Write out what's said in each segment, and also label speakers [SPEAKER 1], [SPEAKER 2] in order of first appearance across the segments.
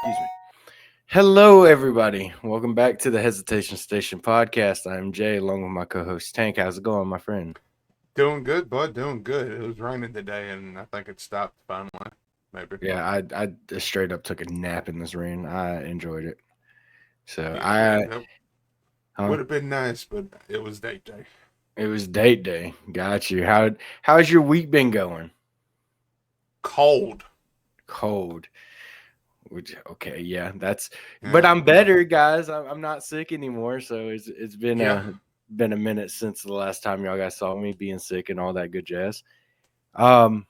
[SPEAKER 1] Excuse me. Hello, everybody. Welcome back to the Hesitation Station podcast. I'm Jay, along with my co-host Tank. How's it going, my friend?
[SPEAKER 2] Doing good, bud. Doing good. It was raining today, and I think it stopped finally. Maybe.
[SPEAKER 1] Yeah, I straight up took a nap in this rain. I enjoyed it. So
[SPEAKER 2] Yeah, that
[SPEAKER 1] huh?
[SPEAKER 2] would have been nice, but it was date day.
[SPEAKER 1] It was date day. Got you. How's your week been going?
[SPEAKER 2] Cold.
[SPEAKER 1] Cold. Okay, yeah, but
[SPEAKER 2] Yeah,
[SPEAKER 1] I'm
[SPEAKER 2] yeah,
[SPEAKER 1] better, guys. I'm not sick anymore, so it's been
[SPEAKER 2] yeah.
[SPEAKER 1] a minute since the last time y'all guys saw me being sick and all that good jazz. Um,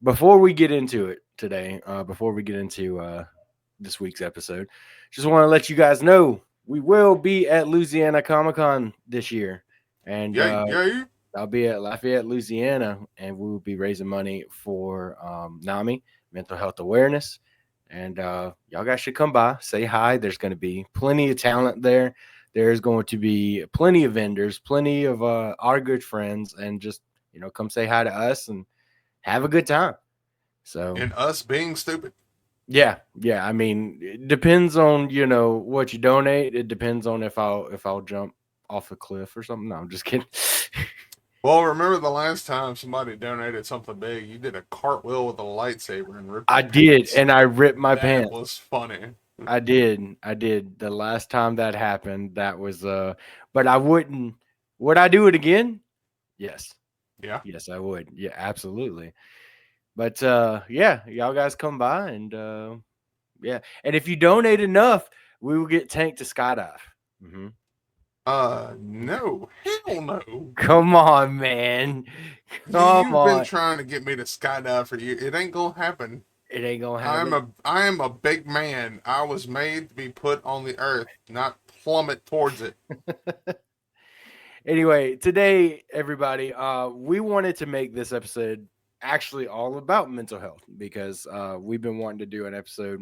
[SPEAKER 1] Before we get into it today, before we get into this week's episode, just want to let you guys know we will be at Louisiana Comic Con this year, and
[SPEAKER 2] Yeah, yeah.
[SPEAKER 1] I'll be at Lafayette, Louisiana, and we will be raising money for NAMI, mental health awareness. And y'all guys should come by, say hi. There's going to be plenty of talent there. There's going to be plenty of vendors, plenty of our good friends, and just come say hi to us and have a good time. So
[SPEAKER 2] And us being stupid.
[SPEAKER 1] yeah. I mean, it depends on what you donate. It depends on if I'll jump off a cliff or something. No, I'm just kidding.
[SPEAKER 2] Well, remember the last time somebody donated something big? You did a cartwheel with a lightsaber and ripped
[SPEAKER 1] I
[SPEAKER 2] your
[SPEAKER 1] did,
[SPEAKER 2] pants.
[SPEAKER 1] and I ripped my
[SPEAKER 2] That
[SPEAKER 1] pants.
[SPEAKER 2] was funny.
[SPEAKER 1] I did. I did. The last time that happened, that was but I wouldn't would I do it again? Yes.
[SPEAKER 2] Yeah.
[SPEAKER 1] Yes, I would. Yeah, absolutely. But yeah, y'all guys come by and yeah. And if you donate enough, we will get Tank to skydive. hmm
[SPEAKER 2] No. Hell no.
[SPEAKER 1] Come on, man. Come
[SPEAKER 2] You've been
[SPEAKER 1] on.
[SPEAKER 2] trying to get me to skydive for years. It ain't gonna happen.
[SPEAKER 1] It ain't gonna
[SPEAKER 2] I'm
[SPEAKER 1] happen.
[SPEAKER 2] a I am a big man. I was made to be put on the earth, not plummet towards it.
[SPEAKER 1] Anyway, today, everybody, we wanted to make this episode actually all about mental health because we've been wanting to do an episode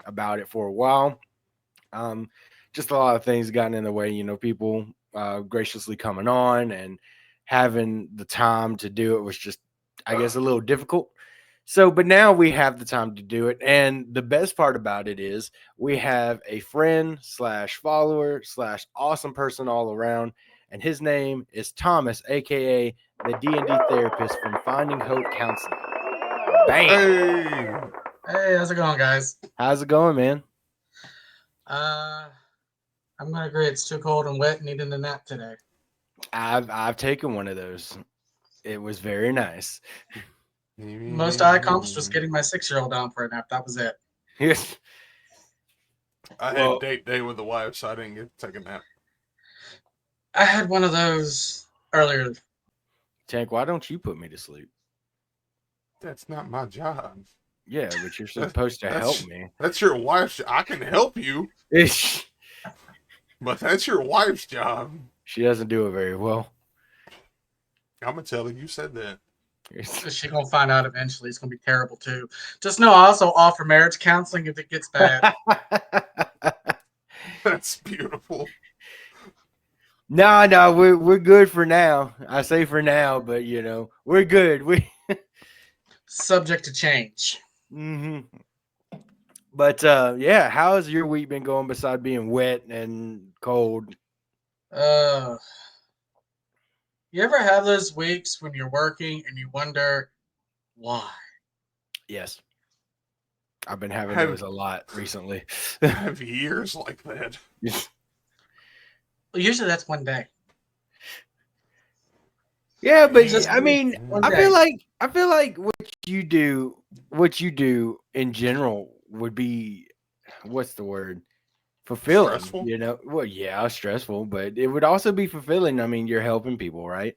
[SPEAKER 1] about it for a while. Um, just a lot of things gotten in the way, people graciously coming on and having the time to do it was just, I guess, a little difficult. So, but now we have the time to do it. And the best part about it is we have a friend slash follower slash awesome person all around. And his name is Thomas, aka the D&D Therapist from Finding Hope Counseling. Bam!
[SPEAKER 2] Hey,
[SPEAKER 3] Hey, how's it going, guys?
[SPEAKER 1] How's it going, man?
[SPEAKER 3] Uh, I'm gonna agree. It's too cold and wet. Needing a nap today.
[SPEAKER 1] I've taken one of those. It was very nice.
[SPEAKER 3] Most I accomplished was getting my 6-year-old down for a nap. That was it.
[SPEAKER 1] Yes.
[SPEAKER 2] I had
[SPEAKER 1] Well,
[SPEAKER 2] date day with the wife, so I didn't get to take a nap.
[SPEAKER 3] I had one of those earlier.
[SPEAKER 1] Tank, why don't you put me to sleep?
[SPEAKER 2] That's not my job.
[SPEAKER 1] Yeah, but you're
[SPEAKER 2] That,
[SPEAKER 1] supposed to help
[SPEAKER 2] that's
[SPEAKER 1] me.
[SPEAKER 2] that's your wife's. I can help you,
[SPEAKER 1] Ish.
[SPEAKER 2] but that's your wife's job.
[SPEAKER 1] She doesn't do it very well.
[SPEAKER 2] I'm gonna tell her you said that.
[SPEAKER 3] She's gonna find out eventually. It's gonna be terrible too. Just know I also offer marriage counseling if it gets bad.
[SPEAKER 2] That's beautiful.
[SPEAKER 1] No, we're good for now. I say for now, but we're good.
[SPEAKER 3] Subject to change.
[SPEAKER 1] hmm But yeah, how has your week been going besides being wet and cold?
[SPEAKER 3] Uh, you ever have those weeks when you're working and you wonder why?
[SPEAKER 1] Yes, I've been having
[SPEAKER 2] Have
[SPEAKER 1] those a lot recently.
[SPEAKER 2] have years like that.
[SPEAKER 3] Well, usually that's one day.
[SPEAKER 1] Yeah, but
[SPEAKER 3] Just
[SPEAKER 1] I mean,
[SPEAKER 3] one
[SPEAKER 1] I
[SPEAKER 3] day.
[SPEAKER 1] feel like what you do in general would be what's the word? Fulfilling,
[SPEAKER 2] Stressful.
[SPEAKER 1] Well, yeah, stressful, but it would also be fulfilling. I mean, you're helping people, right?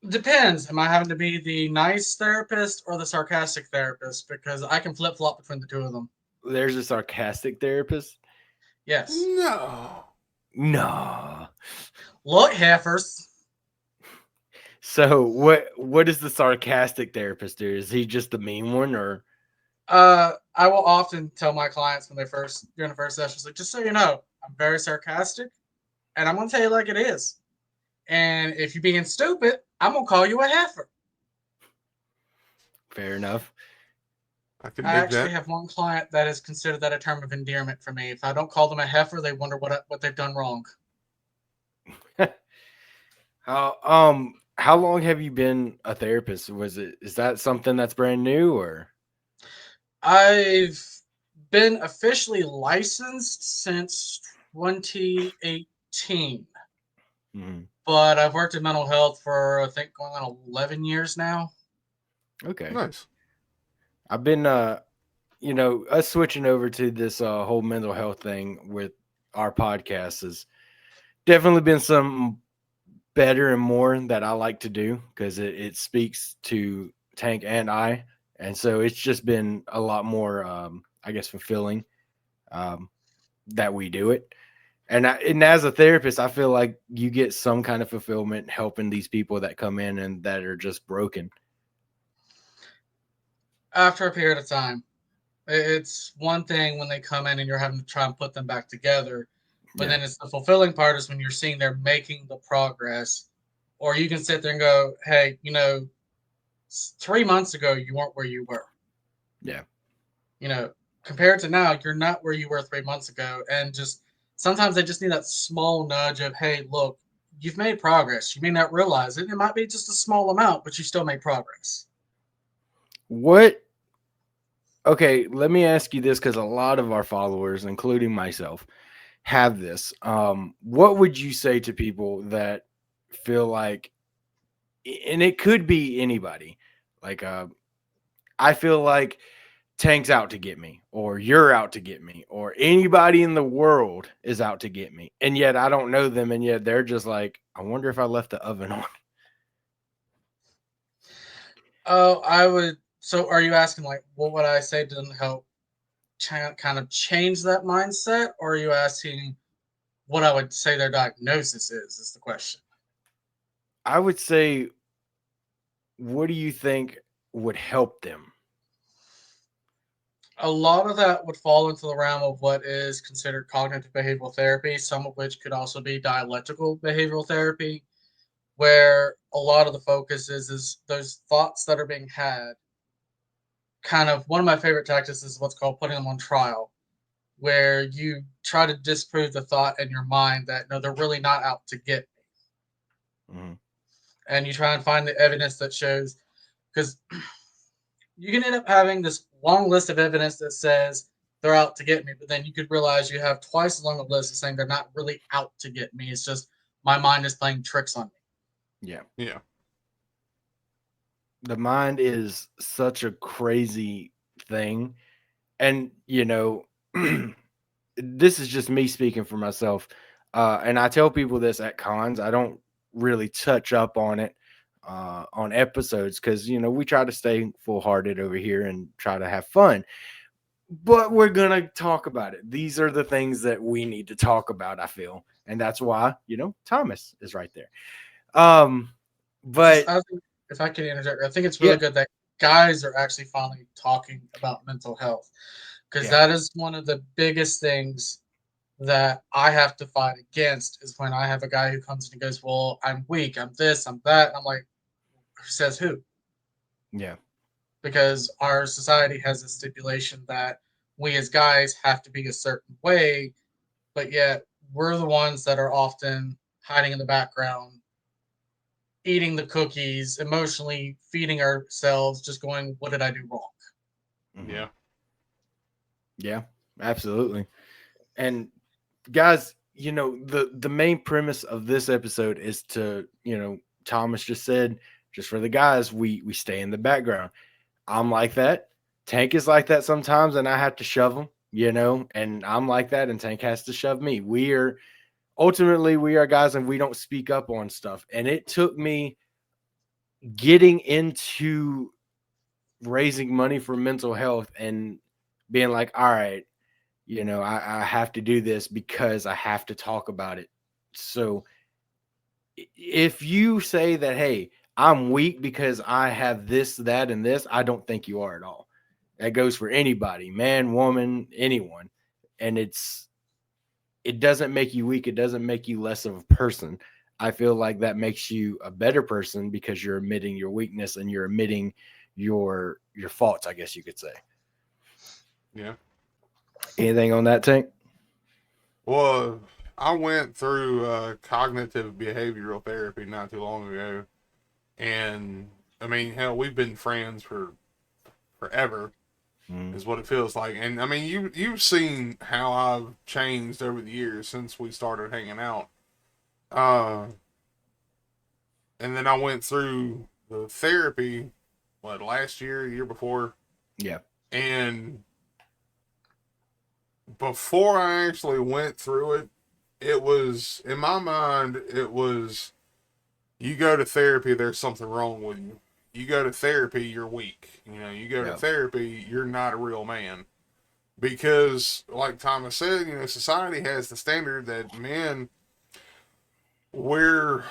[SPEAKER 3] Depends. Am I having to be the nice therapist or the sarcastic therapist? Because I can flip flop between the two of them.
[SPEAKER 1] There's a sarcastic therapist.
[SPEAKER 3] Yes.
[SPEAKER 2] No.
[SPEAKER 1] No.
[SPEAKER 3] Look, heifers.
[SPEAKER 1] So what does the sarcastic therapist do? Is he just the mean one or
[SPEAKER 3] I will often tell my clients when they first during the first sessions, like, just so you know, I'm very sarcastic, and I'm gonna tell you like it is. And if you're being stupid, I'm gonna call you a heifer.
[SPEAKER 1] fair enough?
[SPEAKER 2] I can
[SPEAKER 3] I
[SPEAKER 2] dig
[SPEAKER 3] actually
[SPEAKER 2] that.
[SPEAKER 3] have one client that has considered that a term of endearment for me. If I don't call them a heifer, they wonder what they've done wrong.
[SPEAKER 1] How long have you been a therapist? Is that something that's brand new or?
[SPEAKER 3] I've been officially licensed since 2018,
[SPEAKER 1] Mhm.
[SPEAKER 3] but I've worked in mental health for I think going on 11 years now.
[SPEAKER 1] Okay.
[SPEAKER 2] Nice.
[SPEAKER 1] I've been us switching over to this whole mental health thing with our podcast has definitely been some better and more that I like to do because it speaks to Tank and I. And so it's just been a lot more, I guess, fulfilling um, that we do it. And as a therapist, I feel like you get some kind of fulfillment helping these people that come in and that are just broken.
[SPEAKER 3] After a period of time, it's one thing when they come in and you're having to try and put them back together, but
[SPEAKER 1] Yeah.
[SPEAKER 3] then it's the fulfilling part is when you're seeing they're making the progress, or you can sit there and go, hey, 3 months ago you weren't where you were.
[SPEAKER 1] Yeah.
[SPEAKER 3] You know, compared to now, you're not where you were 3 months ago, and just sometimes they just need that small nudge of, hey, look, you've made progress. You may not realize it. It might be just a small amount, but you still made progress.
[SPEAKER 1] What Okay, let me ask you this because a lot of our followers, including myself, have this. What would you say to people that feel like, and it could be anybody, like, I feel like Tank's out to get me, or you're out to get me, or anybody in the world is out to get me, and yet I don't know them, and yet they're just like, I wonder if I left the oven on.
[SPEAKER 3] Oh, I would. So, are you asking like, what would I say to help kind of change that mindset, or are you asking what I would say their diagnosis is? Is the question.
[SPEAKER 1] I would say, what do you think would help them?
[SPEAKER 3] A lot of that would fall into the realm of what is considered cognitive behavioral therapy, some of which could also be dialectical behavioral therapy, where a lot of the focus is those thoughts that are being had. Kind of one of my favorite tactics is what's called putting them on trial, where you try to disprove the thought in your mind that no, they're really not out to get me,
[SPEAKER 1] Mhm.
[SPEAKER 3] and you try and find the evidence that shows because you can end up having this long list of evidence that says they're out to get me, but then you could realize you have twice as long a list of saying they're not really out to get me. It's just my mind is playing tricks on me.
[SPEAKER 1] Yeah.
[SPEAKER 2] Yeah.
[SPEAKER 1] The mind is such a crazy thing. And, this is just me speaking for myself. And I tell people this at cons. I don't really touch up on it on episodes because, we try to stay full hearted over here and try to have fun. But we're going to talk about it. These are the things that we need to talk about, I feel. And that's why, Thomas is right there. Um, but
[SPEAKER 3] I think, if I can interject, I think it's
[SPEAKER 1] yeah,
[SPEAKER 3] really good that guys are actually finally talking about mental health because
[SPEAKER 1] yeah,
[SPEAKER 3] that is one of the biggest things that I have to fight against is when I have a guy who comes in and goes, well, I'm weak, I'm this, I'm that. And I'm like, who says who?
[SPEAKER 1] yeah.
[SPEAKER 3] Because our society has a stipulation that we as guys have to be a certain way, but yet we're the ones that are often hiding in the background, eating the cookies, emotionally feeding ourselves, just going, what did I do wrong?
[SPEAKER 1] Mhm.
[SPEAKER 2] Yeah.
[SPEAKER 1] Yeah, absolutely. And guys, the main premise of this episode is to, Thomas just said, just for the guys, we stay in the background. I'm like that. Tank is like that sometimes, and I have to shove him, and I'm like that, and Tank has to shove me. We are guys, and we don't speak up on stuff. And it took me getting into raising money for mental health and being like, all right, I have to do this because I have to talk about it. So if you say that, hey, I'm weak because I have this, that, and this, I don't think you are at all. That goes for anybody, man, woman, anyone. And it doesn't make you weak. It doesn't make you less of a person. I feel like that makes you a better person because you're admitting your weakness and you're admitting your faults, I guess you could say.
[SPEAKER 2] Yeah.
[SPEAKER 1] Anything on that, Tank?
[SPEAKER 2] Well, I went through cognitive behavioral therapy not too long ago, and I mean, hell, we've been friends for forever, is what it feels like. And I mean, you've seen how I've changed over the years since we started hanging out. Uh, and then I went through the therapy, what, last year, year before,
[SPEAKER 1] Yeah.
[SPEAKER 2] and before I actually went through it, it was in my mind, it was you go to therapy, there's something wrong with you. You go to therapy, you're weak. You know, you go to
[SPEAKER 1] Yeah.
[SPEAKER 2] therapy, you're not a real man. Because, like Thomas said, you know, society has the standard that men, we're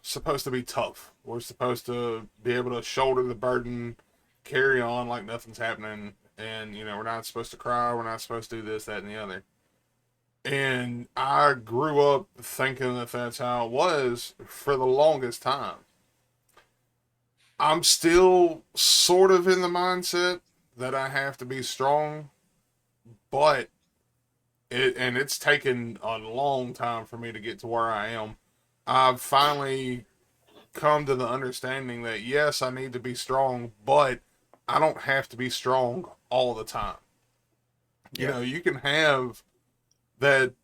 [SPEAKER 2] supposed to be tough. We're supposed to be able to shoulder the burden, carry on like nothing's happening, and, you know, we're not supposed to cry, we're not supposed to do this, that, and the other. And I grew up thinking that that's how it was for the longest time. I'm still sort of in the mindset that I have to be strong, but it's taken a long time for me to get to where I am. I've finally come to the understanding that yes, I need to be strong, but I don't have to be strong all the time. You know, you can have that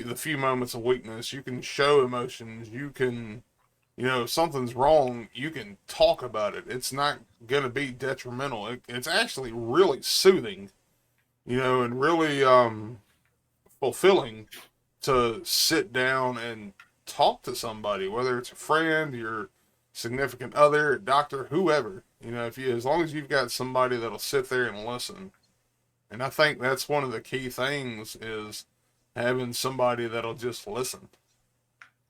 [SPEAKER 2] the few moments of weakness. You can show emotions. You can, you know, if something's wrong, you can talk about it. It's not going to be detrimental. It's actually really soothing, you know, and really fulfilling to sit down and talk to somebody, whether it's a friend, your significant other, a doctor, whoever. You know, if you, as long as you've got somebody that'll sit there and listen. And I think that's one of the key things is having somebody that'll just listen.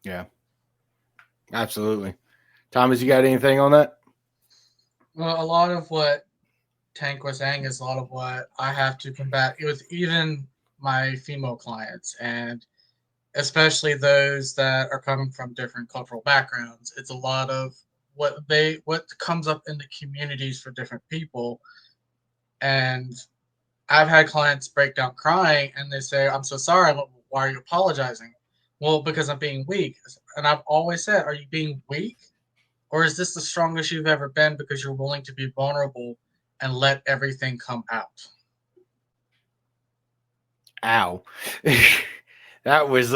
[SPEAKER 1] Yeah. Absolutely. Thomas, you got anything on that?
[SPEAKER 3] Well, a lot of what Tank was saying is a lot of what I have to combat with even my female clients, and especially those that are coming from different cultural backgrounds. It's a lot of what comes up in the communities for different people. And I've had clients break down crying and they say, "I'm so sorry. Why are you apologizing?" Well, because I'm being weak. And I've always said, "Are you being weak? Or is this the strongest you've ever been because you're willing to be vulnerable and let everything come out?"
[SPEAKER 1] Ow. That was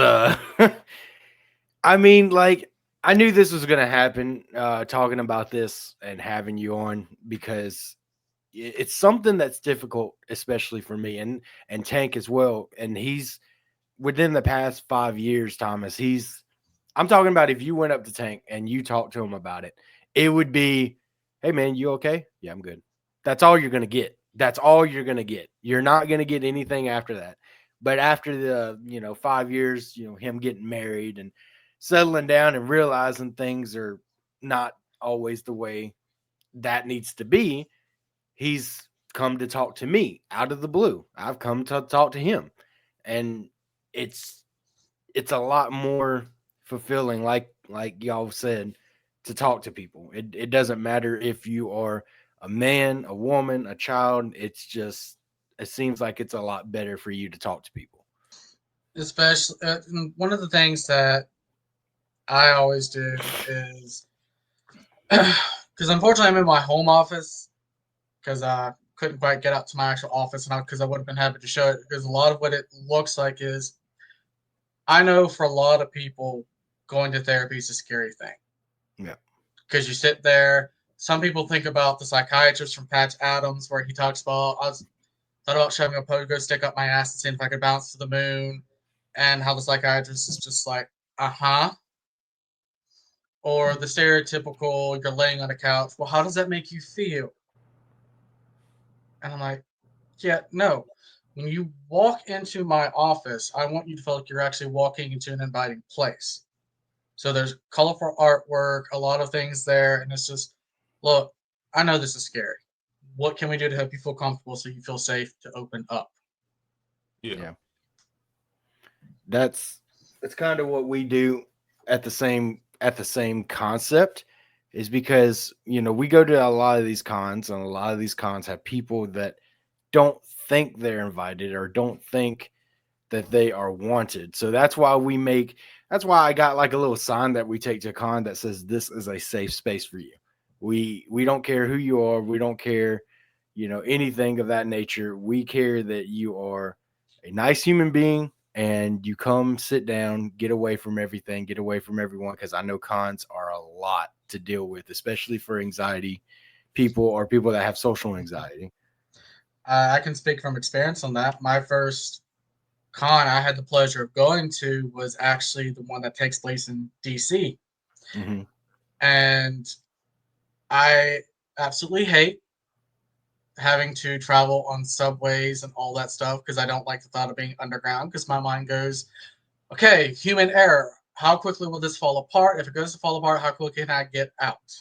[SPEAKER 1] I mean, like, I knew this was gonna happen, talking about this and having you on because it's something that's difficult, especially for me and Tank as well. And he's within the past 5 years, Thomas, I'm talking about if you went up to Tank and you talked to him about it, it would be, "Hey man, you okay? Yeah, I'm good." That's all you're gonna get. That's all you're gonna get. You're not gonna get anything after that. But after the 5 years, him getting married and settling down and realizing things are not always the way that needs to be, he's come to talk to me out of the blue. I've come to talk to him, and it's it's a lot more fulfilling, like y'all said, to talk to people. It doesn't matter if you are a man, a woman, a child. It seems like it's a lot better for you to talk to people.
[SPEAKER 3] Especially, one of the things that I always do is because unfortunately I'm in my home office because I couldn't quite get out to my actual office and because I would have been happy to show it because a lot of what it looks like is I know for a lot of people going to therapy is a scary thing
[SPEAKER 1] Yeah.
[SPEAKER 3] because you sit there. Some people think about the psychiatrist from Patch Adams where he talks about thought about shoving a pogo stick up my ass and seeing if I could bounce to the moon, and how the psychiatrist is just like, uh-huh. Or the stereotypical, you're laying on a couch, well, how does that make you feel? And I'm like, yeah, no. When you walk into my office, I want you to feel like you're actually walking into an inviting place. So there's colorful artwork, a lot of things there, and it's just, look, I know this is scary. What can we do to help you feel comfortable so you feel safe to open up?
[SPEAKER 2] Yeah.
[SPEAKER 1] Yeah. That's kind of what we do at the same concept, is because we go to a lot of these cons, and a lot of these cons have people that don't think they're invited or don't think that they are wanted. So that's why that's why I got like a little sign that we take to con that says this is a safe space for you. We don't care who you are, we don't care, anything of that nature. We care that you are a nice human being and you come sit down, get away from everything, get away from everyone, because I know cons are a lot to deal with, especially for anxiety people or people that have social anxiety.
[SPEAKER 3] I can speak from experience on that. My first con I had the pleasure of going to was actually the one that takes place in DC.
[SPEAKER 1] Mm-hmm.
[SPEAKER 3] And I absolutely hate having to travel on subways and all that stuff because I don't like the thought of being underground because my mind goes, okay, human error. How quickly will this fall apart? If it goes to fall apart, how quickly can I get out?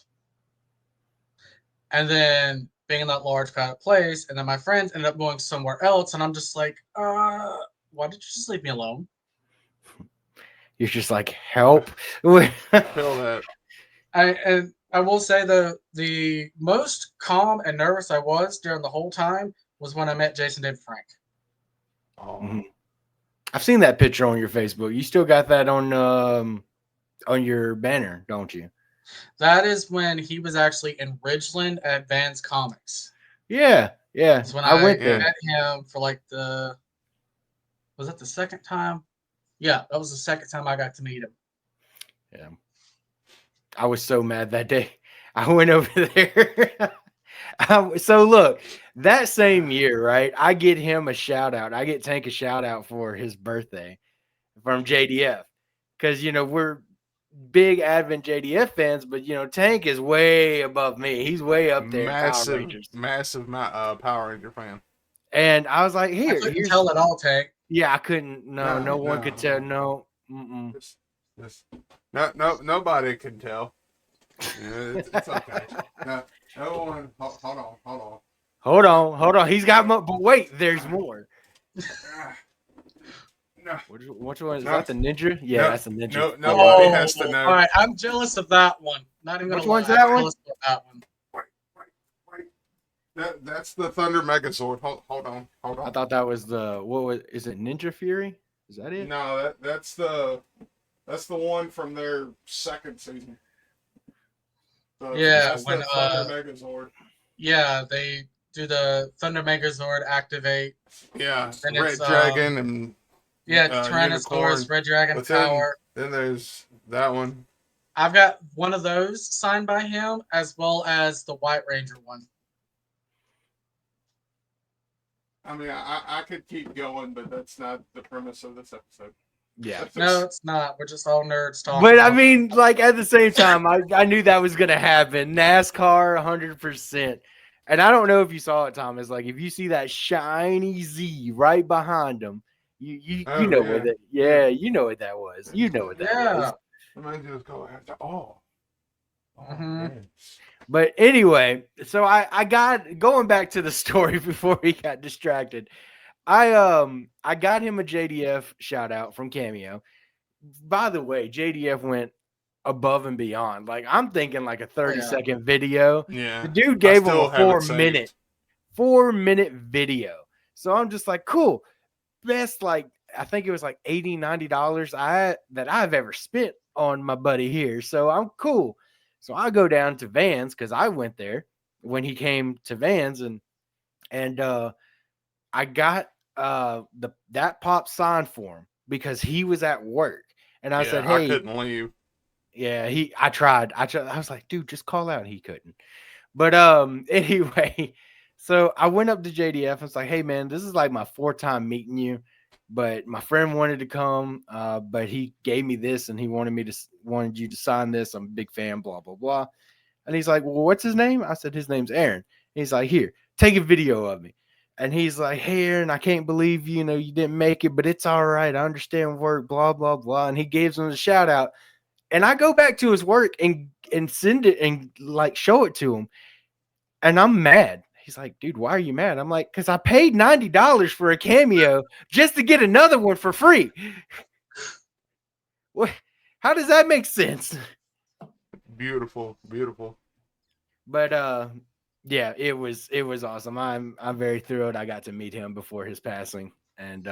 [SPEAKER 3] And then being in that large crowded place, and then my friends ended up going somewhere else, and I'm just like, why did you just leave me alone?
[SPEAKER 1] You're just like, help.
[SPEAKER 2] Feel that.
[SPEAKER 3] I will say the most calm and nervous I was during the whole time was when I met Jason David Frank.
[SPEAKER 2] Oh.
[SPEAKER 1] Mm-hmm. I've seen that picture on your Facebook. You still got that on your banner, don't you?
[SPEAKER 3] That is when he was actually in Ridgeland at Vans Comics.
[SPEAKER 1] Yeah.
[SPEAKER 3] That's when
[SPEAKER 1] I
[SPEAKER 3] I
[SPEAKER 1] went there.
[SPEAKER 3] met him for like was that the second time? Yeah, that was the second time I got to meet him.
[SPEAKER 1] Yeah. I was so mad that day. I went over there. So look, that same year, right? I get him a shout out. I get Tank a shout out for his birthday from JDF. Because we're big Advent JDF fans, but Tank is way above me. He's way up there in Power Rangers.
[SPEAKER 2] Massive Power Ranger fan.
[SPEAKER 1] And I was like,
[SPEAKER 3] I couldn't tell at all, Tank.
[SPEAKER 1] Yeah, I couldn't. No one could tell. No.
[SPEAKER 2] No, nobody can tell. Yeah, it's okay. No one. Hold
[SPEAKER 1] on. He's got more. But wait, there's more.
[SPEAKER 2] No.
[SPEAKER 1] Which one is that? The ninja? Yeah, that's a ninja.
[SPEAKER 2] Nobody has to know.
[SPEAKER 3] All right, I'm jealous of that one. Not even
[SPEAKER 1] Which
[SPEAKER 3] gonna lie,
[SPEAKER 1] one's that
[SPEAKER 3] I'm
[SPEAKER 1] one?
[SPEAKER 3] jealous of that one.
[SPEAKER 2] Wait. That's the Thunder Megazord. Hold on.
[SPEAKER 1] I thought that was is it Ninja Fury? Is that it?
[SPEAKER 2] No, that's the one from their second season.
[SPEAKER 3] Yeah,
[SPEAKER 2] that's
[SPEAKER 3] when
[SPEAKER 2] the Thunder Megazord.
[SPEAKER 3] Yeah, they do the Thunder Megazord activate.
[SPEAKER 2] Yeah,
[SPEAKER 3] then
[SPEAKER 2] Red Dragon and
[SPEAKER 3] Tyrannosaurus, Red Dragon Power.
[SPEAKER 2] Then there's that one.
[SPEAKER 3] I've got one of those signed by him, as well as the White Ranger one.
[SPEAKER 2] I mean, I could keep going, but that's not the premise of this episode.
[SPEAKER 1] Yeah.
[SPEAKER 3] No, it's not. We're just all nerds talking.
[SPEAKER 1] But I mean, like at the same time, I knew that was gonna happen. NASCAR, 100%. And I don't know if you saw it, Thomas. Like if you see that shiny Z right behind him, you know what that. Yeah, you know what that was. You know what that was.
[SPEAKER 2] Let me just go after.
[SPEAKER 1] But anyway, so I got going back to the story before we got distracted. I got him a JDF shout out from Cameo. By the way, JDF went above and beyond. Like I'm thinking like a 30-second video.
[SPEAKER 2] Yeah.
[SPEAKER 1] The dude gave him a 4-minute video. So I'm just like, cool. Best like I think it was like $80, $90 that I've ever spent on my buddy here. So I'm cool. So I go down to Vans because I went there when he came to Vans and I got that pop sign for him because he was at work. And I said, hey,
[SPEAKER 2] I couldn't leave.
[SPEAKER 1] Yeah, I tried. I was like, dude, just call out. He couldn't. But anyway, so I went up to JDF and was like, hey man, this is like my 4th time meeting you. But my friend wanted to come, but he gave me this and he wanted you to sign this. I'm a big fan, blah, blah, blah. And he's like, well, what's his name? I said, his name's Aaron. And he's like, here, take a video of me. And he's like, hey, Aaron, I can't believe, you didn't make it, but it's all right. I understand work, blah, blah, blah. And he gives him a shout out. And I go back to his work and send it and like show it to him. And I'm mad. He's like, dude, why are you mad? I'm like, because I paid $90 for a cameo just to get another one for free. What? How does that make sense?
[SPEAKER 2] Beautiful.
[SPEAKER 1] But Yeah, it was awesome. I'm very thrilled I got to meet him before his passing. And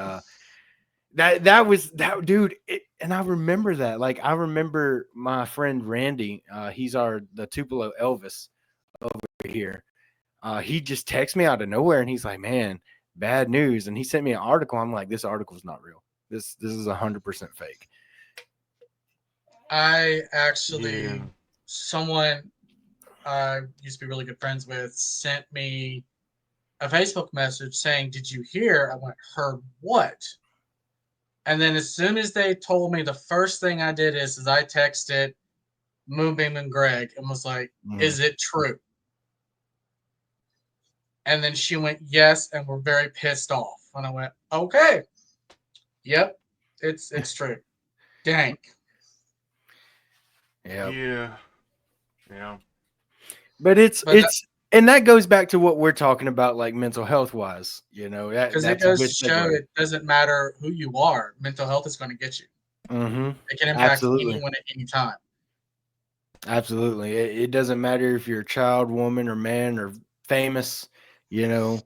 [SPEAKER 1] that was that dude, and I remember that. Like I remember my friend Randy, he's the Tupelo Elvis over here. He just texted me out of nowhere and he's like, "Man, bad news." And he sent me an article. I'm like, "This article is not real. This is 100% fake."
[SPEAKER 3] I
[SPEAKER 2] Yeah.
[SPEAKER 3] actually, someone I used to be really good friends with sent me a Facebook message saying, "Did you hear?" I went, "Heard what?" And then as soon as they told me, the first thing I did is I texted Moonbeam and Greg and was like,
[SPEAKER 1] Mhm.
[SPEAKER 3] "Is it true?" And then she went, "Yes," and we're very pissed off. And I went, "Okay, yep, it's true." Dang.
[SPEAKER 1] Yeah.
[SPEAKER 2] Yeah. Yeah.
[SPEAKER 1] But it's
[SPEAKER 3] But
[SPEAKER 1] it's and that goes back to what we're talking about, like mental health wise.
[SPEAKER 3] because it
[SPEAKER 1] That's a
[SPEAKER 3] goes
[SPEAKER 1] good
[SPEAKER 3] to show
[SPEAKER 1] segue.
[SPEAKER 3] it doesn't matter who you are, mental health is going to get you.
[SPEAKER 1] Hmm.
[SPEAKER 3] It can impact
[SPEAKER 1] Absolutely.
[SPEAKER 3] anyone at any time.
[SPEAKER 1] Absolutely. It doesn't matter if you're a child, woman, or man, or famous. You know,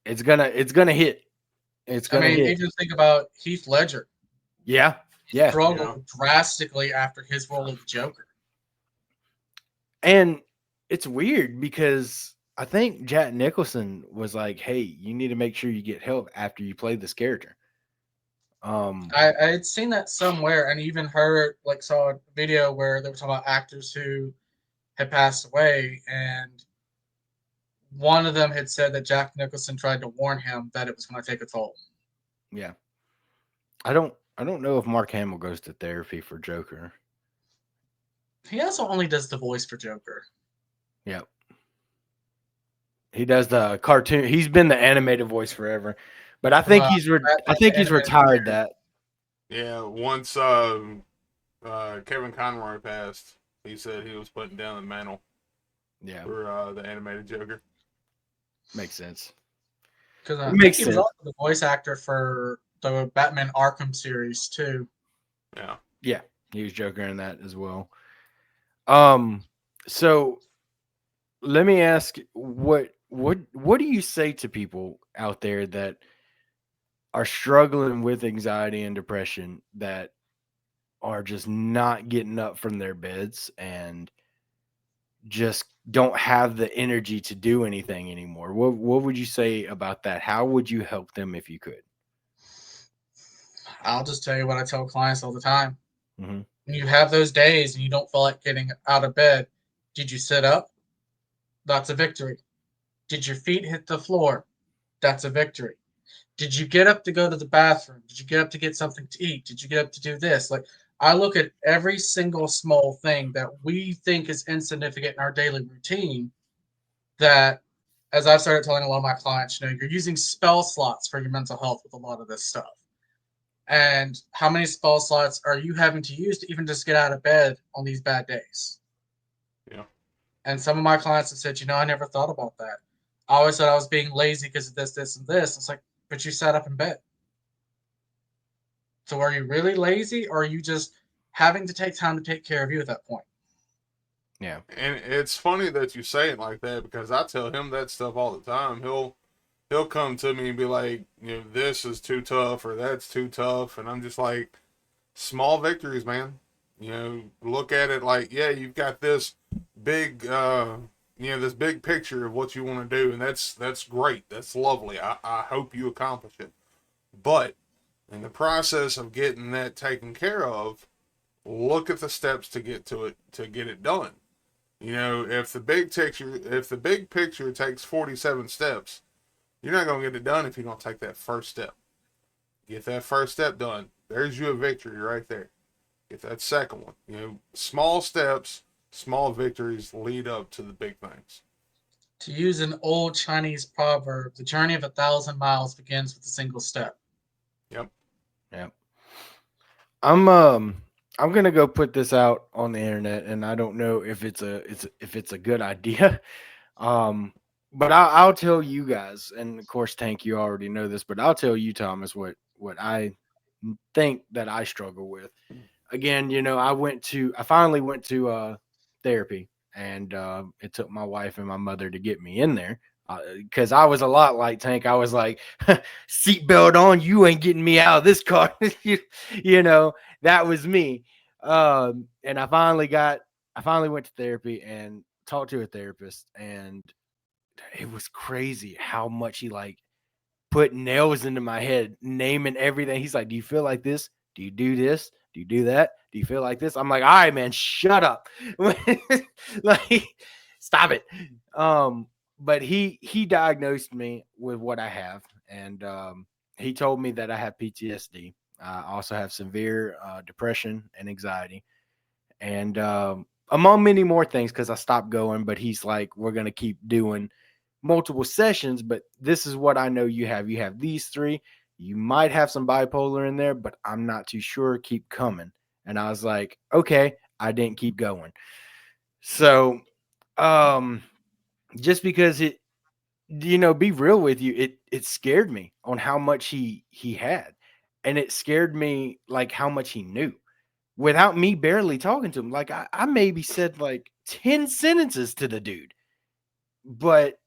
[SPEAKER 1] it's gonna hit. It's
[SPEAKER 3] I
[SPEAKER 1] gonna
[SPEAKER 3] mean,
[SPEAKER 1] hit.
[SPEAKER 3] even think about Heath Ledger.
[SPEAKER 1] Yeah.
[SPEAKER 3] He
[SPEAKER 1] Yeah.
[SPEAKER 2] Yeah.
[SPEAKER 3] struggled drastically after his role of the Joker.
[SPEAKER 1] And it's weird because I think Jack Nicholson was like, "Hey, you need to make sure you get help after you play this character." Um,
[SPEAKER 3] I had seen that somewhere and even heard, like, saw a video where they were talking about actors who had passed away, and one of them had said that Jack Nicholson tried to warn him that it was going to take a toll.
[SPEAKER 1] yeah. I don't know if Mark Hamill goes to therapy for Joker.
[SPEAKER 3] He also only does the voice for Joker.
[SPEAKER 1] Yeah. He does the cartoon. He's been the animated voice forever. But I
[SPEAKER 3] For
[SPEAKER 1] think I
[SPEAKER 3] Batman
[SPEAKER 1] think
[SPEAKER 3] the
[SPEAKER 1] he's
[SPEAKER 3] Animated
[SPEAKER 1] retired
[SPEAKER 3] Series.
[SPEAKER 1] that.
[SPEAKER 2] Yeah. Once Kevin Conroy passed, he said he was putting down the mantle
[SPEAKER 1] Yeah.
[SPEAKER 2] for the animated Joker.
[SPEAKER 1] Makes sense.
[SPEAKER 3] Because
[SPEAKER 1] It
[SPEAKER 3] I think
[SPEAKER 1] makes
[SPEAKER 3] he was
[SPEAKER 1] sense.
[SPEAKER 3] also the voice actor for the Batman Arkham series, too.
[SPEAKER 2] Yeah.
[SPEAKER 1] Yeah. He was Joker in that as well. Um so let me ask, what do you say to people out there that are struggling with anxiety and depression, that are just not getting up from their beds and just don't have the energy to do anything anymore? What would you say about that? How would you help them if you could?
[SPEAKER 3] I'll just tell you what I tell clients all the time.
[SPEAKER 1] Hmm.
[SPEAKER 3] When you have those days and you don't feel like getting out of bed, did you sit up? That's a victory. Did your feet hit the floor? That's a victory. Did you get up to go to the bathroom? Did you get up to get something to eat? Did you get up to do this? Like, I look at every single small thing that we think is insignificant in our daily routine, that, as I've started telling a lot of my clients, you're using spell slots for your mental health with a lot of this stuff. And how many spell slots are you having to use to even just get out of bed on these bad days?
[SPEAKER 2] Yeah.
[SPEAKER 3] And some of my clients have said, I never thought about that. I always thought I was being lazy because of this, this, and this. It's like, but you sat up in bed. So are you really lazy, or are you just having to take time to take care of you at that point?
[SPEAKER 1] Yeah.
[SPEAKER 2] And it's funny that you say it like that because I tell him that stuff all the time. He'll come to me and be like, this is too tough or that's too tough, and I'm just like, small victories, man. Look at it like, yeah, you've got this big, this big picture of what you want to do, and that's great. That's lovely. I hope you accomplish it. But in the process of getting that taken care of, look at the steps to get to it to get it done. If the big picture takes 47 steps, you're not gonna get it done if you don't take that first step. Get that first step done. There's you a victory right there. Get that second one. Small steps, small victories lead up to the big things.
[SPEAKER 3] To use an old Chinese proverb, the journey of 1,000 miles begins with a single step.
[SPEAKER 2] Yep.
[SPEAKER 1] Yeah. I'm gonna go put this out on the internet, and I don't know if it's a good idea. Um, but I'll tell you guys, and of course, Tank, you already know this, but I'll tell you, Thomas, what I think that I struggle with. Again, I finally went to therapy and it took my wife and my mother to get me in there because I was a lot like Tank. I was like, seatbelt on, you ain't getting me out of this car. You know, that was me. And I finally went to therapy and talked to a therapist, and it was crazy how much he like put nails into my head, naming everything. He's like, "Do you feel like this? Do you do this? Do you do that? Do you feel like this?" I'm like, "All right, man, shut up." Like, stop it. But he diagnosed me with what I have, and he told me that I have PTSD. I also have severe depression and anxiety, and among many more things because I stopped going. But he's like, "We're gonna keep doing multiple sessions, but this is what I know you have. You have these three. You might have some bipolar in there, but I'm not too sure. Keep coming." And I was like, okay, I didn't keep going. So, um, just because it, be real with you, it scared me on how much he had, and it scared me like how much he knew without me barely talking to him. Like I maybe said like 10 sentences to the dude, but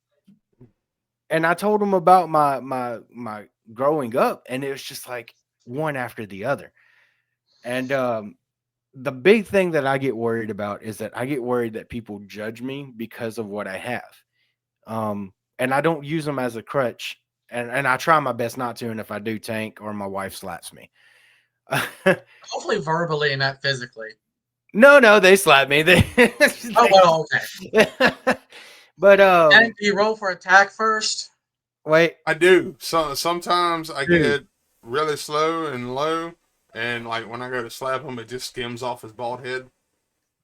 [SPEAKER 1] and I told him about my growing up, and it was just like one after the other. And the big thing that I get worried about is that I get worried that people judge me because of what I have. And I don't use them as a crutch, and I try my best not to. And if I do, Tank or my wife slaps me.
[SPEAKER 3] Hopefully verbally and not physically.
[SPEAKER 1] No, they slap me. They,
[SPEAKER 3] Oh well, okay.
[SPEAKER 1] but
[SPEAKER 3] And do you roll for attack first?
[SPEAKER 1] wait,
[SPEAKER 2] I do. So sometimes I
[SPEAKER 1] dude.
[SPEAKER 2] get really slow and low, and like when I go to slap him, it just skims off his bald head.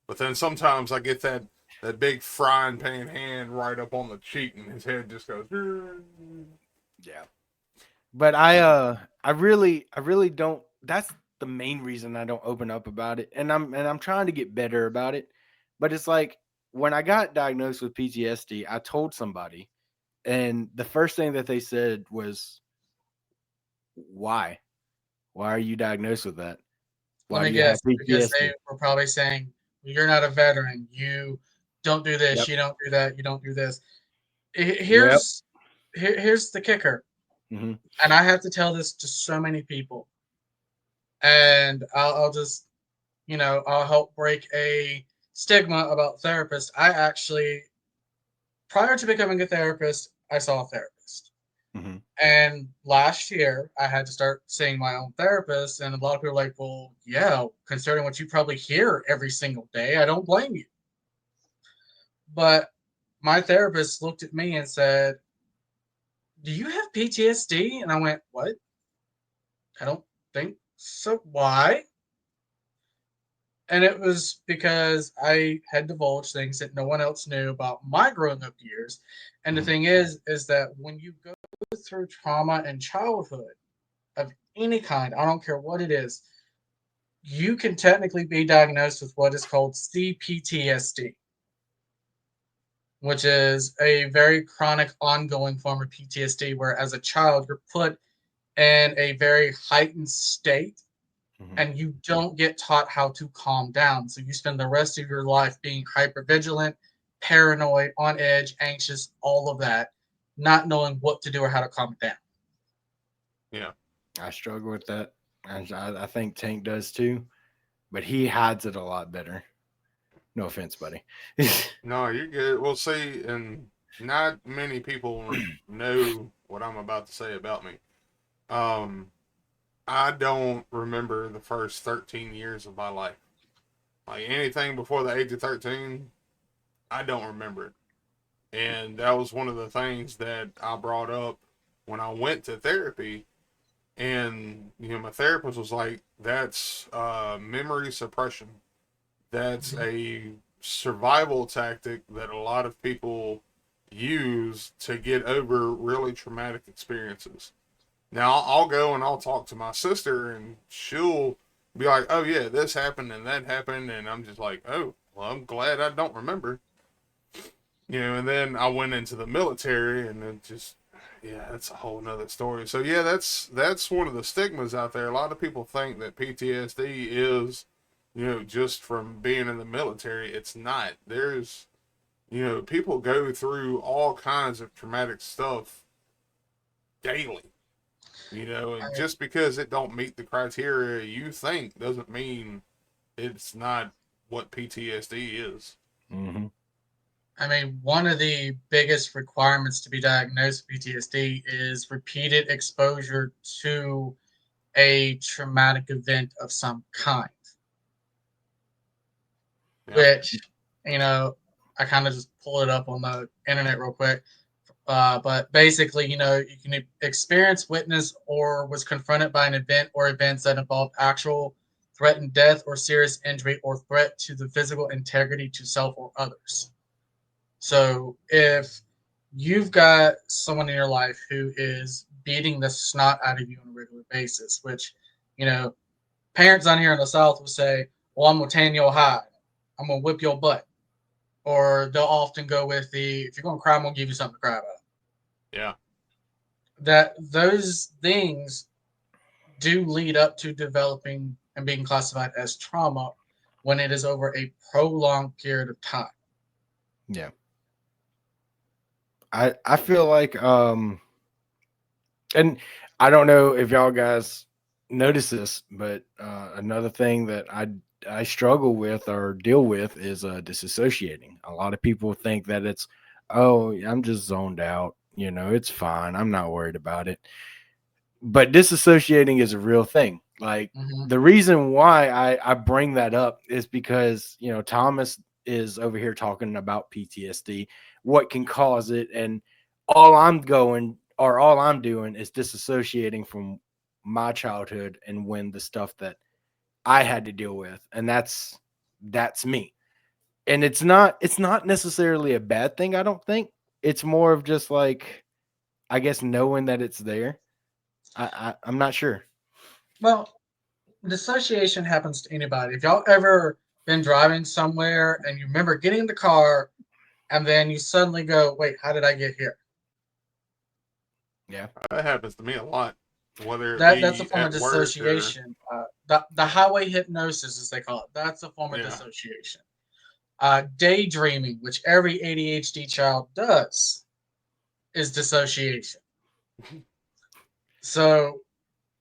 [SPEAKER 2] But then sometimes I get that big frying pan hand right up on the cheek, and his head just goes.
[SPEAKER 1] Yeah. But I really don't. That's the main reason I don't open up about it, and I'm trying to get better about it. But it's like when I got diagnosed with PTSD, I told somebody, and the first thing that they said was, "Why? Why are you diagnosed with that?
[SPEAKER 3] Let
[SPEAKER 1] Why
[SPEAKER 3] me
[SPEAKER 1] do you have
[SPEAKER 3] guess, because
[SPEAKER 1] PTSD?"
[SPEAKER 3] they were probably saying, "You're not a veteran. You don't do this.
[SPEAKER 1] Yep.
[SPEAKER 3] You don't do that. You don't do this."
[SPEAKER 1] Yep.
[SPEAKER 3] Here's the kicker,
[SPEAKER 1] Hmm.
[SPEAKER 3] and I have to tell this to so many people, and I'll just I'll help break a stigma about therapists. I actually, prior to becoming a therapist, I saw a therapist.
[SPEAKER 1] Hmm.
[SPEAKER 3] And last year, I had to start seeing my own therapist, and a lot of people are like, "Well, yeah, considering what you probably hear every single day, I don't blame you." But my therapist looked at me and said, "Do you have PTSD?" And I went, "What? I don't think so. Why?" And it was because I had divulged things that no one else knew about my growing up years. And the
[SPEAKER 1] Hmm.
[SPEAKER 3] thing is that when you go through trauma in childhood of any kind, I don't care what it is, you can technically be diagnosed with what is called CPTSD, which is a very chronic, ongoing form of PTSD, where as a child, you're put in a very heightened state
[SPEAKER 1] Hmm.
[SPEAKER 3] and you don't get taught how to calm down. So you spend the rest of your life being hypervigilant, paranoid, on edge, anxious, all of that, not knowing what to do or how to calm it down.
[SPEAKER 2] Yeah.
[SPEAKER 1] I struggle with that. I think Tank does too, but he hides it a lot better. No offense, buddy.
[SPEAKER 2] No, you're good. Well, see, and not many people know what I'm about to say about me. Um, I don't remember the first 13 years of my life. Like anything before the age of 13, I don't remember it. And that was one of the things that I brought up when I went to therapy. And, my therapist was like, that's memory suppression. That's
[SPEAKER 3] Mhm.
[SPEAKER 2] a survival tactic that a lot of people use to get over really traumatic experiences. Now, I'll go and I'll talk to my sister, and she'll be like, "Oh yeah, this happened and that happened," and I'm just like, "Oh, well, I'm glad I don't remember." And then I went into the military, and it just, yeah, that's a whole nother story. So yeah, that's one of the stigmas out there. A lot of people think that PTSD is, just from being in the military. It's not. There's People go through all kinds of traumatic stuff daily. And
[SPEAKER 3] I,
[SPEAKER 2] just because it don't meet the criteria you think doesn't mean it's not what PTSD is.
[SPEAKER 1] Mm-hmm.
[SPEAKER 3] I mean, one of the biggest requirements to be diagnosed with PTSD is repeated exposure to a traumatic event of some kind,
[SPEAKER 2] Yeah.
[SPEAKER 3] which, you know, I kind of just pull it up on the internet real quick. But basically, you can experience, witness, or was confronted by an event or events that involve actual threatened death or serious injury or threat to the physical integrity to self or others. So if you've got someone in your life who is beating the snot out of you on a regular basis, which, you know, parents down here in the South will say, well, I'm going to tan your hide. I'm going to whip your butt. Or they'll often go with the, if you're going to cry, I'm going to give you something to cry about.
[SPEAKER 2] Yeah.
[SPEAKER 3] That those things do lead up to developing and being classified as trauma when it is over a prolonged period of time.
[SPEAKER 1] Yeah. I feel like and I don't know if y'all guys notice this, but another thing that I struggle with or deal with is disassociating. A lot of people think that it's, oh, I'm just zoned out, it's fine, I'm not worried about it. But disassociating is a real thing. Like,
[SPEAKER 3] Mm-hmm.
[SPEAKER 1] the reason why I bring that up is because Thomas is over here talking about PTSD, what can cause it, and all I'm doing is disassociating from my childhood and when the stuff that I had to deal with, and that's me. And it's not necessarily a bad thing, I don't think. It's more of just like, I guess, knowing that it's there. I'm not sure.
[SPEAKER 3] Well, dissociation happens to anybody. If y'all ever been driving somewhere and you remember getting in the car and then you suddenly go, wait, how did I get here?
[SPEAKER 1] Yeah.
[SPEAKER 2] That happens to me a lot, whether it
[SPEAKER 3] That's a
[SPEAKER 2] be
[SPEAKER 3] form of
[SPEAKER 2] at work or
[SPEAKER 3] dissociation. The highway hypnosis, as they call it, that's a form of
[SPEAKER 2] yeah.
[SPEAKER 3] dissociation. Daydreaming, which every ADHD child does, is dissociation. So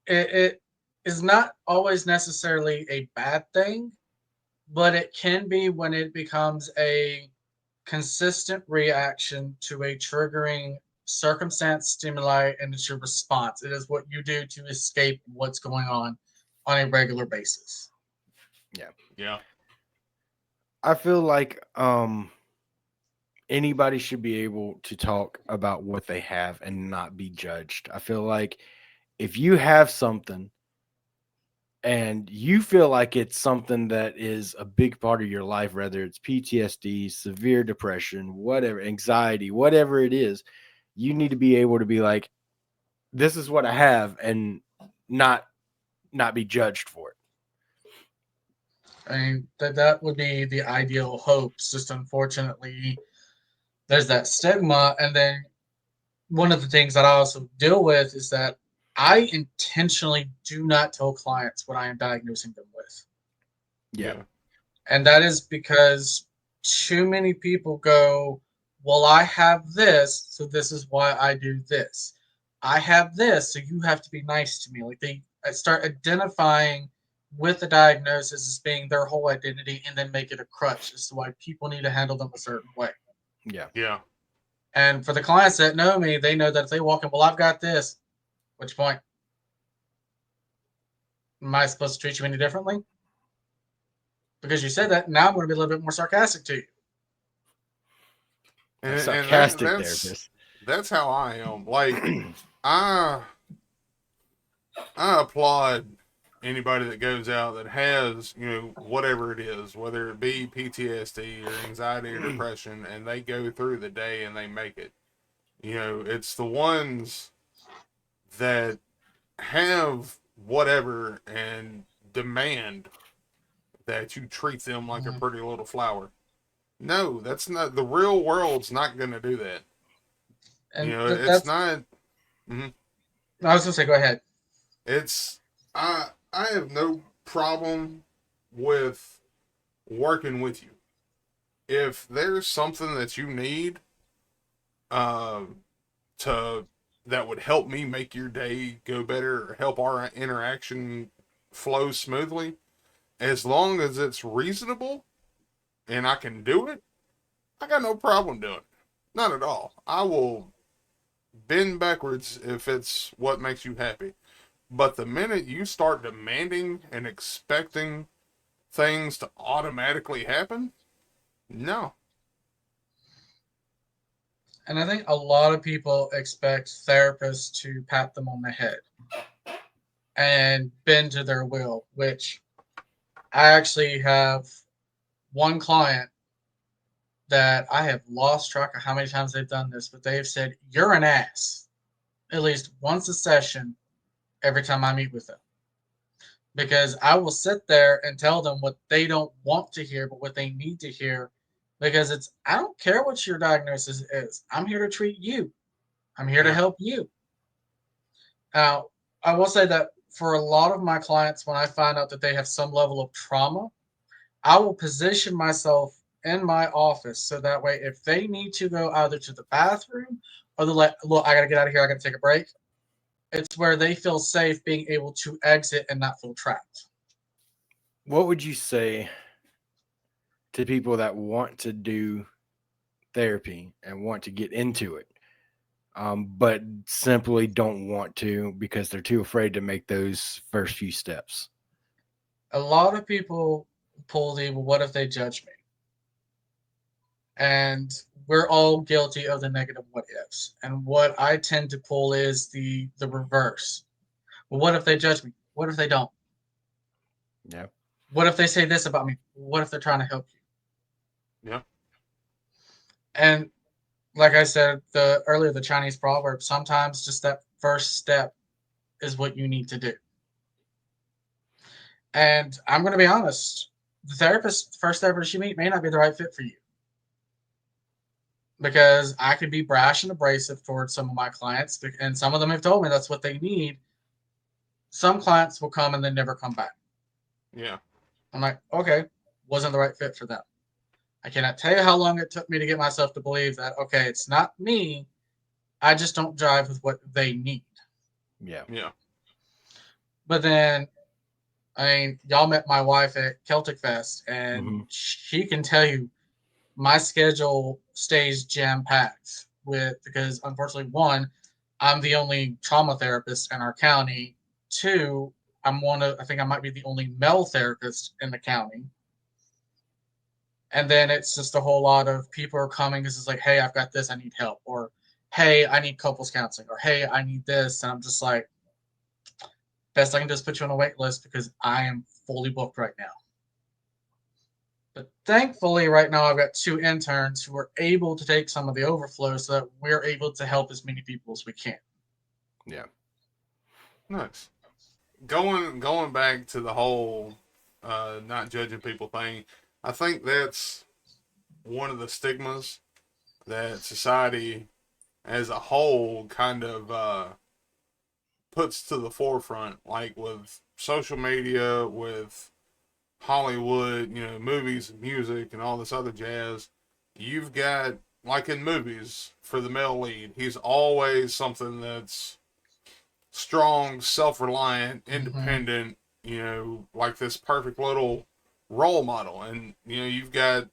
[SPEAKER 3] it is not always necessarily a bad thing, but it can be when it becomes a consistent reaction to a triggering circumstance, stimuli, and it's your response. It is what you do to escape what's going on a regular basis.
[SPEAKER 1] Yeah.
[SPEAKER 2] Yeah.
[SPEAKER 1] I feel like anybody should be able to talk about what they have and not be judged. I feel like if you have something and you feel like it's something that is a big part of your life, whether it's PTSD, severe depression, whatever, anxiety, whatever it is, you need to be able to be like, this is what I have, and not not be judged for it.
[SPEAKER 3] I mean, that would be the ideal hopes. Just unfortunately, there's that stigma. And then one of the things that I also deal with is that I intentionally do not tell clients what I am diagnosing them with.
[SPEAKER 1] Yeah.
[SPEAKER 2] Yeah.
[SPEAKER 3] And that is because too many people go, well, I have this, so this is why I do this. I have this, so you have to be nice to me. Like they start identifying with the diagnosis as being their whole identity and then make it a crutch as to why people need to handle them a certain way.
[SPEAKER 1] Yeah.
[SPEAKER 2] Yeah.
[SPEAKER 3] And for the clients that know me, they know that if they walk in, well, I've got this. Which point? Am I supposed to treat you any differently? Because you said that, now I'm going to be a little bit more sarcastic to you.
[SPEAKER 1] A
[SPEAKER 2] And
[SPEAKER 1] sarcastic therapist.
[SPEAKER 2] that's how I am. Like I I applaud anybody that goes out that has, whatever it is, whether it be PTSD or anxiety or depression, and they go through the day and they make it. It's the ones that have whatever and demand that you treat them like a
[SPEAKER 3] Mhm.
[SPEAKER 2] pretty little flower. No, that's not the real world's not going to do that.
[SPEAKER 3] And
[SPEAKER 2] It's
[SPEAKER 3] that's,
[SPEAKER 2] not. Mhm.
[SPEAKER 3] I was going to say, go ahead.
[SPEAKER 2] It's I have no problem with working with you. if there's something that you need, um, to that would help me make your day go better or help our interaction flow smoothly, as long as it's reasonable and I can do it, I got no problem doing it. Not at all. I will bend backwards if it's what makes you happy. But the minute you start demanding and expecting things to automatically happen, no.
[SPEAKER 3] And I think a lot of people expect therapists to pat them on the head and bend to their will, which I actually have one client that I have lost track of how many times they've done this, but they've said, "You're an ass," at least once a session every time I meet with them. Because I will sit there and tell them what they don't want to hear, but what they need to hear. Because I don't care what your diagnosis is. I'm here to treat you. I'm here to
[SPEAKER 2] Yeah.
[SPEAKER 3] help you. Now, I will say that for a lot of my clients, when I find out that they have some level of trauma, I will position myself in my office so that way if they need to go either to the bathroom or they're like, look, I gotta get out of here, I gotta take a break. It's where they feel safe being able to exit and not feel trapped.
[SPEAKER 1] What would you say to people that want to do therapy and want to get into it, but simply don't want to because they're too afraid to make those first few steps?
[SPEAKER 3] A lot of people pull the, well, what if they judge me? And we're all guilty of the negative what ifs. And what I tend to pull is the reverse. Well, what if they judge me? What if they don't?
[SPEAKER 1] Yeah.
[SPEAKER 3] What if they say this about me? What if they're trying to help you?
[SPEAKER 2] Yeah.
[SPEAKER 3] And like I said earlier, the Chinese proverb, sometimes just that first step is what you need to do. And I'm going to be honest, the first therapist you meet may not be the right fit for you. Because I could be brash and abrasive towards some of my clients, and some of them have told me that's what they need. Some clients will come and then never come back.
[SPEAKER 2] Yeah.
[SPEAKER 3] I'm like, okay, wasn't the right fit for them. I cannot tell you how long it took me to get myself to believe that, okay, it's not me. I just don't jive with what they need.
[SPEAKER 1] Yeah.
[SPEAKER 2] Yeah.
[SPEAKER 3] But then, I mean, y'all met my wife at Celtic Fest, and
[SPEAKER 1] Hmm.
[SPEAKER 3] she can tell you my schedule stays jam packed with, because unfortunately, one, I'm the only trauma therapist in our county. Two, I think I might be the only male therapist in the county. And then it's just a whole lot of people are coming because it's like, hey, I've got this, I need help. Or, hey, I need couples counseling. Or, hey, I need this. And I'm just like, best I can just put you on a wait list because I am fully booked right now. But thankfully, right now, I've got two interns who are able to take some of the overflow so that we're able to help as many people as we can.
[SPEAKER 1] Yeah.
[SPEAKER 2] Nice. Going back to the whole not judging people thing, I think that's one of the stigmas that society as a whole kind of puts to the forefront, like with social media, with Hollywood, movies and music and all this other jazz. You've got, like in movies, for the male lead, he's always something that's strong, self reliant,
[SPEAKER 3] Mm-hmm.
[SPEAKER 2] independent, like this perfect little role model. And, you've got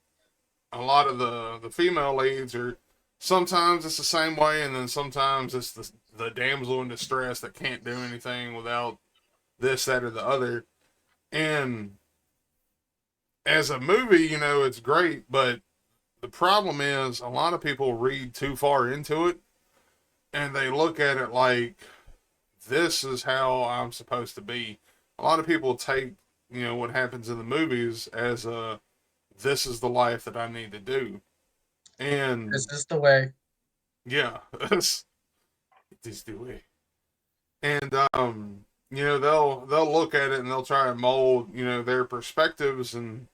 [SPEAKER 2] a lot of the female leads are sometimes it's the same way, and then sometimes it's the damsel in distress that can't do anything without this, that, or the other. And as a movie, it's great, but the problem is a lot of people read too far into it and they look at it like this is how I'm supposed to be. A lot of people take, what happens in the movies as a this is the life that I need to do.
[SPEAKER 3] This
[SPEAKER 2] And
[SPEAKER 3] is the way.
[SPEAKER 2] yeah, this is the way. And they'll look at it and they'll try and mold, their perspectives and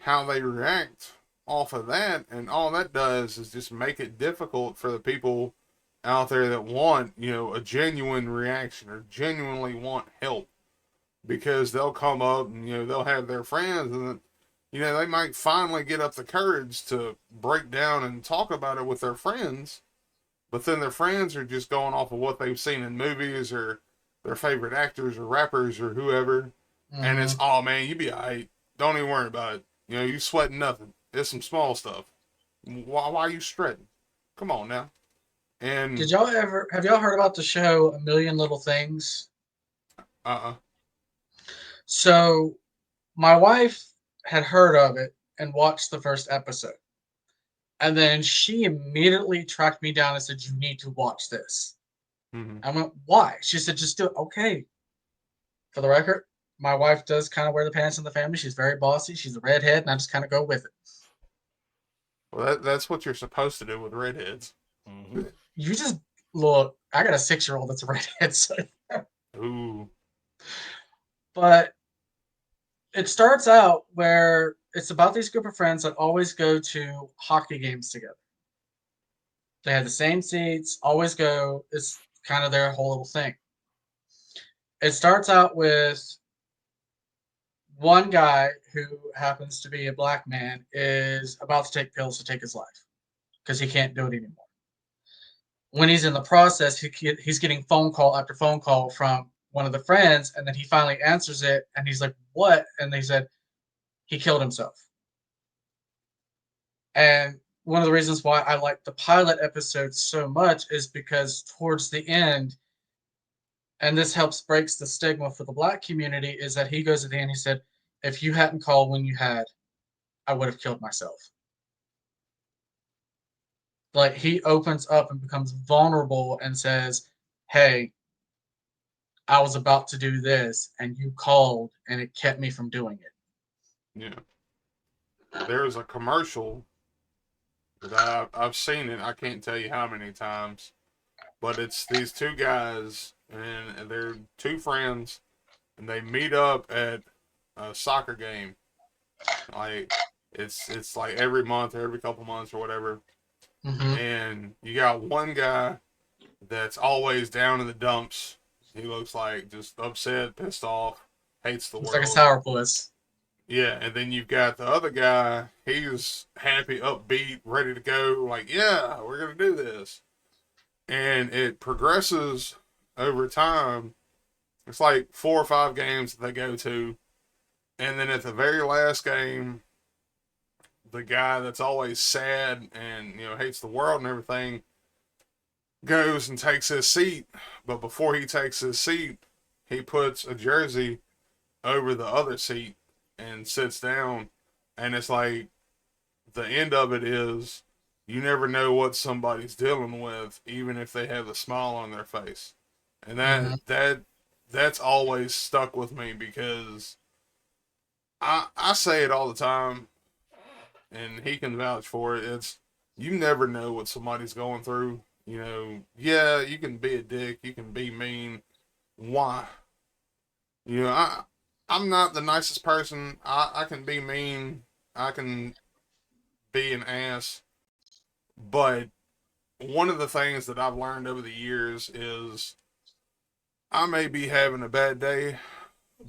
[SPEAKER 2] how they react off of that, and all that does is just make it difficult for the people out there that want, a genuine reaction or genuinely want help, because they'll come up and they'll have their friends and they might finally get up the courage to break down and talk about it with their friends, but then their friends are just going off of what they've seen in movies or their favorite actors or rappers or whoever. And it's,
[SPEAKER 3] Hmm.
[SPEAKER 2] oh man, you be all right. Don't even worry about it. You sweating nothing. It's some small stuff. Why are you strutting? Come on now. And,
[SPEAKER 3] Have y'all heard about the show A Million Little Things?
[SPEAKER 2] uh-uh.
[SPEAKER 3] So my wife had heard of it and watched the first episode. And then she immediately tracked me down and said, "You need to watch this."
[SPEAKER 2] Mm-hmm.
[SPEAKER 3] I went, "Why?" She said, "Just do it." Okay. For the record, my wife does kind of wear the pants in the family. She's very bossy. She's a redhead, and I just kind of go with it.
[SPEAKER 2] Well, that's what you're supposed to do with redheads.
[SPEAKER 1] Mm-hmm.
[SPEAKER 3] You just look. I got a 6-year-old that's a redhead, so.
[SPEAKER 2] Ooh.
[SPEAKER 3] But it starts out where it's about these group of friends that always go to hockey games together. They have the same seats, always go. It's kind of their whole little thing. It starts out with one guy who happens to be a black man is about to take pills to take his life because he can't do it anymore. When he's in the process, he's getting phone call after phone call from one of the friends, and then he finally answers it, and he's like, "What?" And they said he killed himself. And one of the reasons why I like the pilot episode so much is because towards the end, and this helps breaks the stigma for the black community, is that he goes at the end, he said, "If you hadn't called when you had, I would have killed myself." Like he opens up and becomes vulnerable and says, "Hey, I was about to do this and you called and it kept me from doing it."
[SPEAKER 2] Yeah. There's a commercial that I've seen it. I can't tell you how many times, but it's these two guys and they're two friends, and they meet up at a soccer game. Like it's like every month or every couple months or whatever.
[SPEAKER 3] Mm-hmm.
[SPEAKER 2] And you got one guy that's always down in the dumps. He looks like just upset, pissed off, hates the
[SPEAKER 3] It's like a
[SPEAKER 2] world.
[SPEAKER 3] sourpuss.
[SPEAKER 2] Yeah, and then you've got the other guy. He's happy, upbeat, ready to go. Like, yeah, we're gonna do this, and it progresses over time. It's like 4 or 5 games that they go to, and then at the very last game, the guy that's always sad and hates the world and everything goes and takes his seat. But before he takes his seat, he puts a jersey over the other seat and sits down, and it's like the end of it is you never know what somebody's dealing with, even if they have a smile on their face, and
[SPEAKER 3] Mm-hmm.
[SPEAKER 2] that's always stuck with me because I say it all the time, and he can vouch for it. It's you never know what somebody's going through. Yeah, you can be a dick, you can be mean. Why? I'm not the nicest person. I can be mean. I can be an ass. But one of the things that I've learned over the years is I may be having a bad day,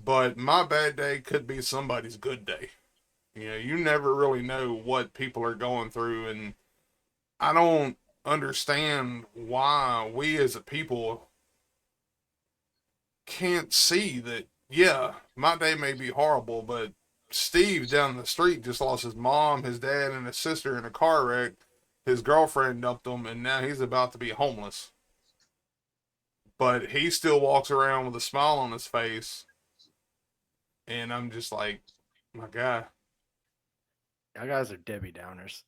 [SPEAKER 2] but my bad day could be somebody's good day. You never really know what people are going through, and I don't understand why we as a people can't see that, yeah, my day may be horrible, but Steve down the street just lost his mom, his dad, and his sister in a car wreck. His girlfriend dumped him, and now he's about to be homeless. But he still walks around with a smile on his face, and I'm just like, my God.
[SPEAKER 1] Y'all guys are Debbie Downers.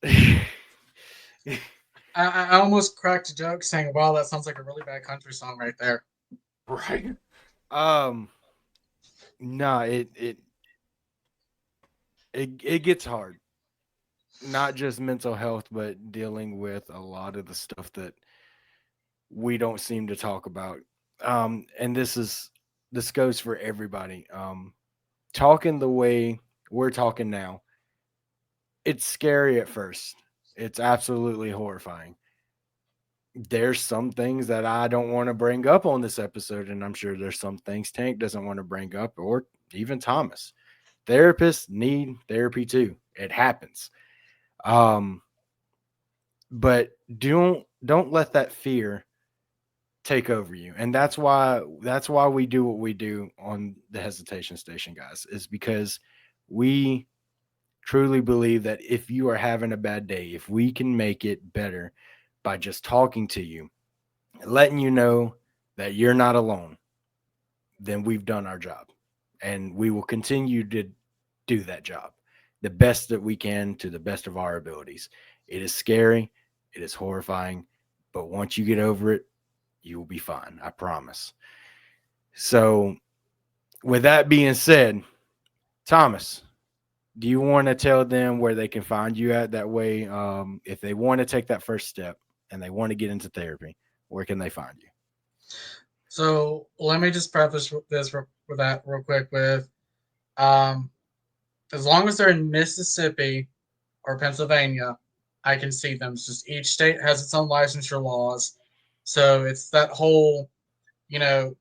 [SPEAKER 3] I almost cracked a joke saying, "Wow, that sounds like a really bad country song right there."
[SPEAKER 2] Right?
[SPEAKER 1] um, no, it gets hard. Not just mental health, but dealing with a lot of the stuff that we don't seem to talk about. And this goes for everybody. Talking the way we're talking now, it's scary at first. It's absolutely horrifying. There's some things that I don't want to bring up on this episode, and I'm sure there's some things Tank doesn't want to bring up, or even Thomas. therapists need therapy too. It happens. Um, but don't let that fear take over you. And that's why we do what we do on the hesitation station, guys, is because we truly believe that if you are having a bad day, if we can make it better by just talking to you, letting you know that you're not alone, then we've done our job. And we will continue to do that job the best that we can to the best of our abilities. It is scary, it is horrifying, but once you get over it, you will be fine. I promise. So, with that being said, Thomas, do you want to tell them where they can find you at? That way, if they want to take that first step and they want to get into therapy, where can they find you?
[SPEAKER 3] So let me just preface this with that real quick with um, as long as they're in Mississippi or Pennsylvania, I can see them. It's just each state has its own licensure laws. So it's that whole, you know,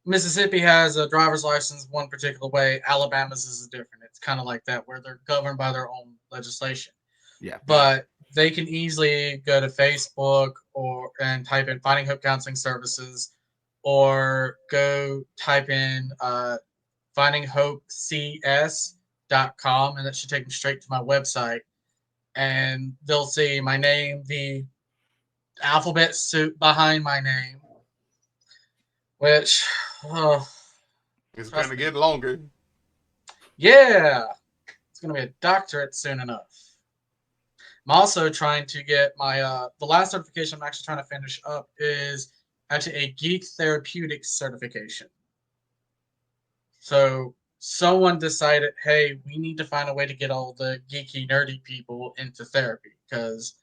[SPEAKER 3] Mississippi has a driver's license one particular way. Alabama's is different. It's kind of like that, where they're governed by their own legislation.
[SPEAKER 1] Yeah.
[SPEAKER 3] But they can easily go to Facebook and type in Finding Hope Counseling Services, or go type in findinghopecs.com, and that should take them straight to my website. And they'll see my name, the alphabet soup behind my name, which, oh,
[SPEAKER 2] It's
[SPEAKER 3] trust
[SPEAKER 2] gonna
[SPEAKER 3] me,
[SPEAKER 2] get longer.
[SPEAKER 3] yeah, it's gonna be a doctorate soon enough. I'm also trying to get my the last certification I'm actually trying to finish up is actually a geek therapeutics certification. So someone decided, hey, we need to find a way to get all the geeky, nerdy people into therapy, because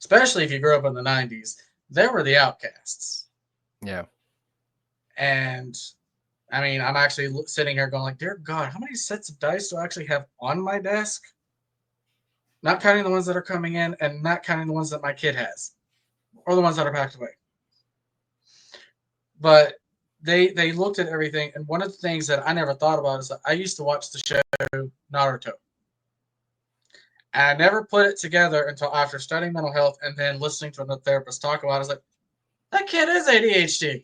[SPEAKER 3] especially if you grew up in the '90s, they were the outcasts.
[SPEAKER 1] Yeah.
[SPEAKER 3] And I mean, I'm actually sitting here going like, dear God, how many sets of dice do I actually have on my desk? Not counting the ones that are coming in, and not counting the ones that my kid has, or the ones that are packed away. But they looked at everything, and one of the things that I never thought about is that I used to watch the show Naruto. And I never put it together until after studying mental health and then listening to another therapist talk about it. I was like, that kid is ADHD.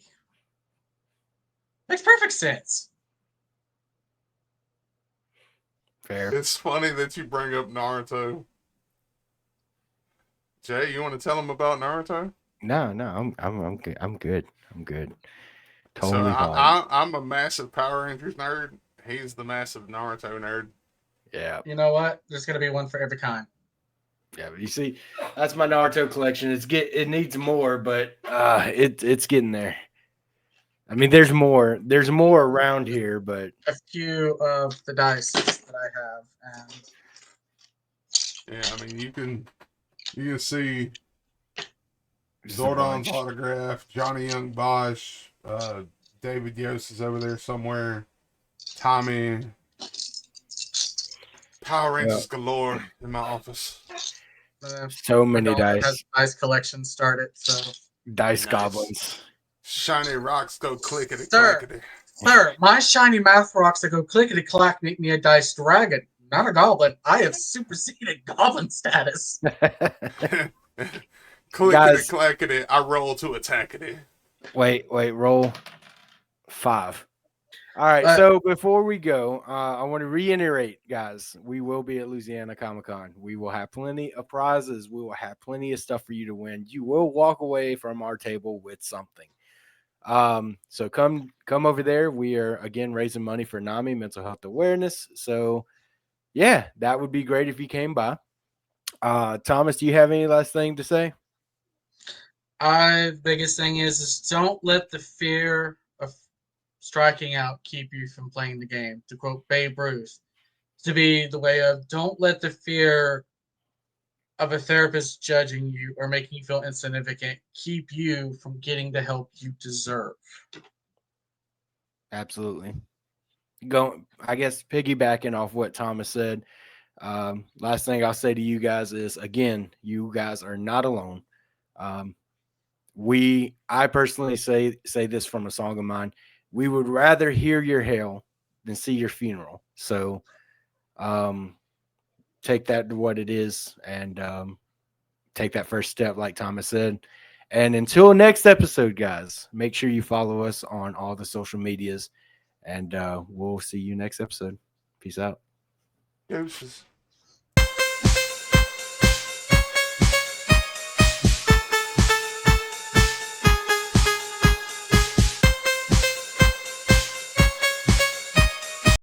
[SPEAKER 3] Makes perfect sense.
[SPEAKER 1] Fair.
[SPEAKER 2] It's funny that you bring up Naruto. Jay, you want to tell them about Naruto?
[SPEAKER 1] I'm good. I'm good. I'm good.
[SPEAKER 2] So
[SPEAKER 1] Totally fine.
[SPEAKER 2] I'm a massive Power Rangers nerd. He's the massive Naruto nerd.
[SPEAKER 1] Yeah.
[SPEAKER 3] You know what? There's going to be one for every kind.
[SPEAKER 1] Yeah, but you see, that's my Naruto collection. It needs more, but it's getting there. I mean, there's more. There's more around here, but
[SPEAKER 3] A few of the dice that I have. And
[SPEAKER 2] Yeah, I mean you can see
[SPEAKER 1] just a
[SPEAKER 2] Zordon's
[SPEAKER 1] bunch.
[SPEAKER 2] autograph, Johnny Young Bosch, David Yost is over there somewhere, Tommy, Power
[SPEAKER 1] Yeah.
[SPEAKER 2] Rangers galore in my office.
[SPEAKER 1] So
[SPEAKER 3] my
[SPEAKER 1] many
[SPEAKER 3] daughter has
[SPEAKER 1] dice.
[SPEAKER 3] a dice collection started. So,
[SPEAKER 1] Dice
[SPEAKER 2] Nice.
[SPEAKER 1] goblins.
[SPEAKER 2] Shiny rocks go clickety
[SPEAKER 3] sir,
[SPEAKER 2] clackety.
[SPEAKER 3] sir, my shiny math rocks that go clickety clack make me a dice dragon, not a goblin. I have superseded goblin status.
[SPEAKER 2] Clickety
[SPEAKER 1] Guys,
[SPEAKER 2] clackety, I roll to attackity.
[SPEAKER 1] wait, roll 5. All right,
[SPEAKER 3] But
[SPEAKER 1] so before we go, I want to reiterate, guys, we will be at Louisiana Comic Con. We will have plenty of prizes. We will have plenty of stuff for you to win. You will walk away from our table with something. So come over there. We are again raising money for NAMI mental health awareness. So yeah, that would be great if you came by. Thomas, do you have any last thing to say?
[SPEAKER 3] biggest thing is don't let the fear of striking out keep you from playing the game. To quote Babe Ruth, to be the way of don't let the fear of a therapist judging you or making you feel insignificant keep you from getting the help you deserve.
[SPEAKER 1] Absolutely. Go. I guess piggybacking off what Thomas said. Last thing I'll say to you guys is again, you guys are not alone. Um, I personally say this from a song of mine. We would rather hear your hell than see your funeral. So take that to what it is, and take that first step, like Thomas said. And until next episode, guys, make sure you follow us on all the social medias, and we'll see you next episode. Peace out.
[SPEAKER 2] Deuces.